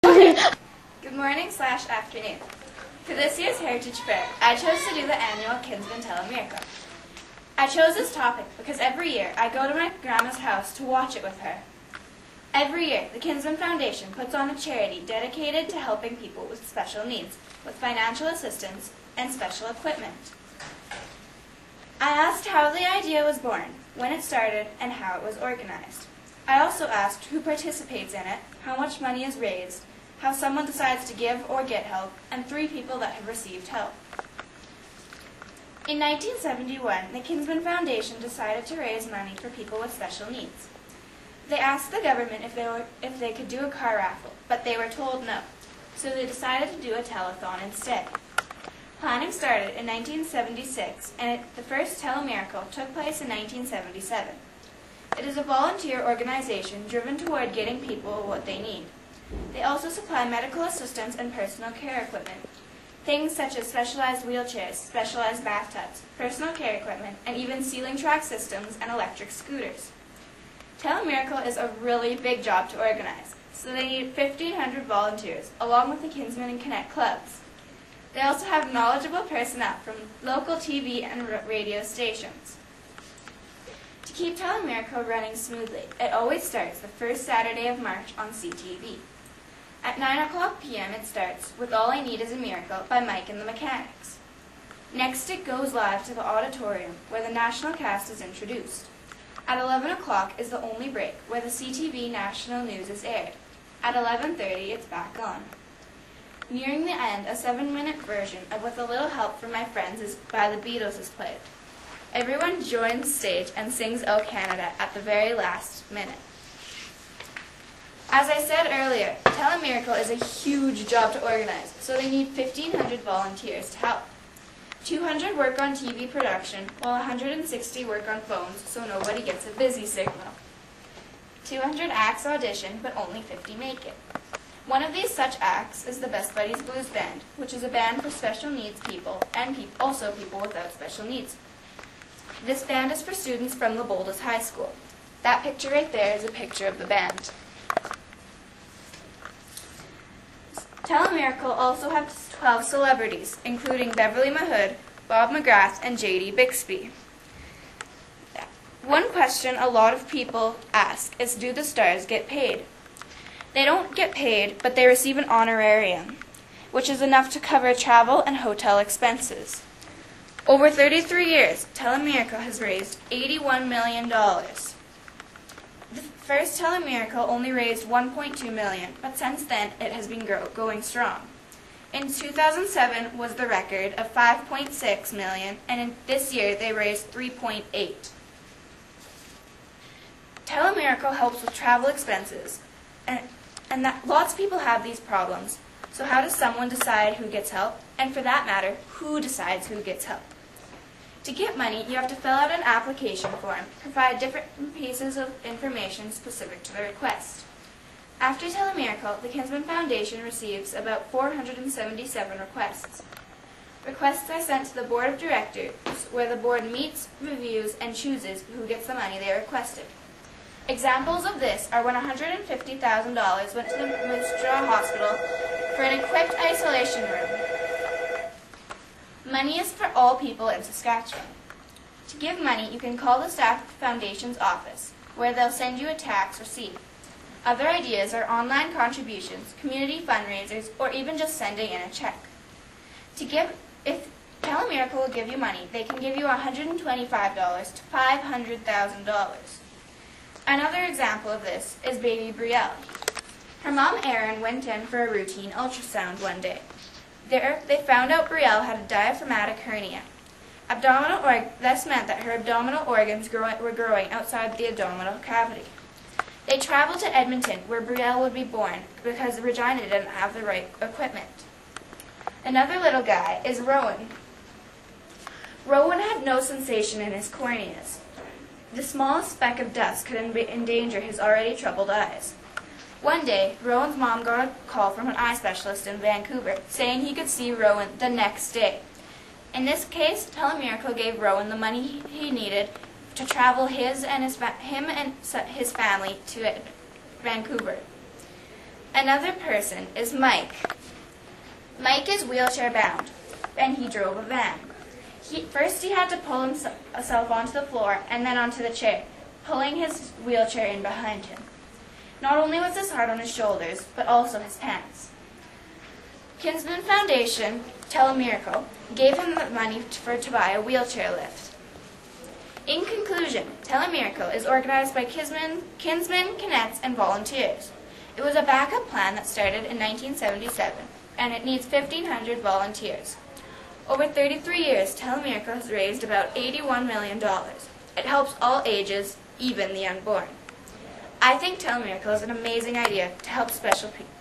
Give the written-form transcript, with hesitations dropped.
Good morning/afternoon. For this year's Heritage Fair, I chose to do the annual Kinsman Telemiracle. I chose this topic because every year I go to my grandma's house to watch it with her. Every year, the Kinsman Foundation puts on a charity dedicated to helping people with special needs, with financial assistance and special equipment. I asked how the idea was born, when it started, and how it was organized. I also asked who participates in it, how much money is raised, how someone decides to give or get help, and 3 people that have received help. In 1971, the Kinsman Foundation decided to raise money for people with special needs. They asked the government if they could do a car raffle, but they were told no, so they decided to do a telethon instead. Planning started in 1976, and the first Telemiracle took place in 1977. It is a volunteer organization driven toward getting people what they need. They also supply medical assistance and personal care equipment, things such as specialized wheelchairs, specialized bathtubs, personal care equipment, and even ceiling track systems and electric scooters. Telemiracle is a really big job to organize, so they need 1,500 volunteers, along with the Kinsman and Connect clubs. They also have knowledgeable personnel from local TV and radio stations. To keep Telemiracle running smoothly, it always starts the first Saturday of March on CTV. At 9:00 p.m. it starts with All I Need Is a Miracle by Mike and the Mechanics. Next it goes live to the auditorium where the national cast is introduced. At 11 o'clock is the only break where the CTV national news is aired. At 11:30 it's back on. Nearing the end, a 7-minute version of With a Little Help from My Friends by the Beatles is played. Everyone joins stage and sings O Canada at the very last minute. As I said earlier, Telemiracle is a huge job to organize, so they need 1,500 volunteers to help. 200 work on TV production, while 160 work on phones, so nobody gets a busy signal. 200 acts audition, but only 50 make it. One of these such acts is the Best Buddies Blues Band, which is a band for special needs people and also people without special needs. This band is for students from the Boldest High School. That picture right there is a picture of the band. Telemiracle also has 12 celebrities, including Beverly Mahood, Bob McGrath, and J.D. Bixby. One question a lot of people ask is, do the stars get paid? They don't get paid, but they receive an honorarium, which is enough to cover travel and hotel expenses. Over 33 years, Telemiracle has raised $81 million. The first Telemiracle only raised $1.2 million, but since then it has been going strong. In 2007 was the record of $5.6 million, and this year they raised $3.8 million. Telemiracle helps with travel expenses, and that lots of people have these problems. So how does someone decide who gets help? And for that matter, who decides who gets help? To get money, you have to fill out an application form, provide different pieces of information specific to the request. After Telemiracle, the Kinsman Foundation receives about 477 requests. Requests are sent to the Board of Directors, where the board meets, reviews, and chooses who gets the money they requested. Examples of this are when $150,000 went to the Moose Jaw Hospital for an equipped isolation room. Money is for all people in Saskatchewan. To give money, you can call the staff at the Foundation's office, where they'll send you a tax receipt. Other ideas are online contributions, community fundraisers, or even just sending in a check. If Telemiracle will give you money, they can give you $125 to $500,000. Another example of this is baby Brielle. Her mom Erin went in for a routine ultrasound one day. There, they found out Brielle had a diaphragmatic hernia. This meant that her abdominal organs were growing outside the abdominal cavity. They traveled to Edmonton, where Brielle would be born, because Regina didn't have the right equipment. Another little guy is Rowan. Rowan had no sensation in his corneas. The smallest speck of dust could endanger his already troubled eyes. One day, Rowan's mom got a call from an eye specialist in Vancouver, saying he could see Rowan the next day. In this case, Telemiracle gave Rowan the money he needed to travel him and his family to Vancouver. Another person is Mike. Mike is wheelchair bound, and he drove a van. First he had to pull himself onto the floor and then onto the chair, pulling his wheelchair in behind him. Not only was this hard on his shoulders, but also his pants. Kinsman Foundation, Telemiracle, gave him the money to buy a wheelchair lift. In conclusion, Telemiracle is organized by kinsmen, cadets, and volunteers. It was a backup plan that started in 1977, and it needs 1,500 volunteers. Over 33 years, Telemiracle has raised about $81 million. It helps all ages, even the unborn. I think Telemiracle is an amazing idea to help special needs